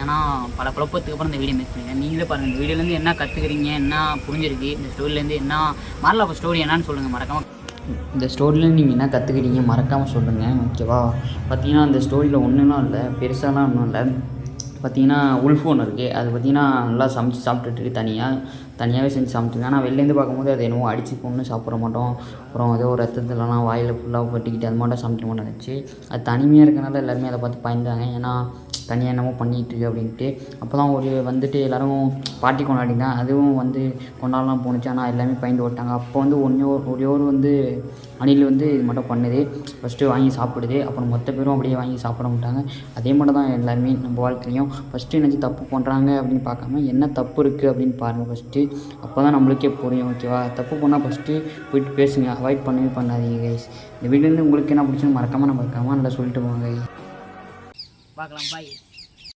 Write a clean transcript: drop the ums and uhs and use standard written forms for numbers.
ஆனால் பல குழப்பத்துக்கு அப்புறம் இந்த வீடியோ மேக் பண்ணிங்க. நீங்களே பாருங்கள், இந்த வீடியோலேருந்து என்ன கற்றுக்குறீங்க, என்ன புரிஞ்சிருக்கு, இந்த ஸ்டோரியிலேருந்து என்ன மாறல. அப்போ ஸ்டோரி என்னன்னு சொல்லுங்கள் மறக்காமல். இந்த ஸ்டோரியில் நீங்கள் என்ன கற்றுக்கிறீங்க மறக்காமல் சொல்லுங்கள், ஓகேவா? பார்த்தீங்கன்னா அந்த ஸ்டோரியில் ஒன்றுலாம் இல்லை, பெருசாலாம் ஒன்றும் இல்லை. பார்த்திங்கன்னா உல்ஃப் ஒன்று இருக்குது, அது பார்த்திங்கன்னா நல்லா சமைச்சு சாப்பிட்டுட்டு தனியாகவே செஞ்சு சாப்பிட்டுருக்கு. ஆனால் வெளிலேருந்து பார்க்கும்போது அது என்னவோ அடித்து கொண்டு சாப்பிட மாட்டோம், அப்புறம் ஏதோ ஒரு ரத்தத்துலலாம் வாயில் ஃபுல்லாக பட்டிக்கிட்டு அது மட்டும் சமைக்க மாட்டோம் இருந்துச்சு. அது தனிமையாக இருக்கனால எல்லாருமே அதை பார்த்து பயந்தாங்க, ஏன்னா தனியாக என்னமோ பண்ணிகிட்ருக்கு அப்படின்ட்டு. அப்போ தான் ஒரு வந்துட்டு எல்லோரும் பார்ட்டி கொண்டாடிங்க, அதுவும் வந்து கொண்டாடலாம் போணுச்சு. ஆனால் எல்லாமே பயந்து ஓட்டாங்க. அப்போ வந்து ஒரே ஒரு வந்து அணில் வந்து இது மட்டும் பண்ணுது, ஃபஸ்ட்டு வாங்கி சாப்பிடுது, அப்புறம் மொத்த பேரும் அப்படியே வாங்கி சாப்பிட மாட்டாங்க. அதே மட்டும் தான் எல்லாருமே நம்ம வாழ்க்கையிலையும் ஃபஸ்ட்டு என்னச்சு தப்பு பண்ணுறாங்க அப்படின்னு பார்க்காம என்ன தப்பு இருக்குது அப்படின்னு பாருங்கள் ஃபஸ்ட்டு. அப்போ தான் நம்மளுக்கே புரியும், ஓகேவா? தப்பு பண்ணால் ஃபஸ்ட்டு போய்ட்டு பேசுங்க, அவாய்ட் பண்ணவே பண்ணாதீங்க கைஸ். இந்த வீடியோலேருந்து உங்களுக்கு என்ன பிடிச்சுன்னு மறக்காமல் நம்ம கமெண்ட்டில் சொல்லிட்டு போங்க. பார்க்கலாம், பாய்.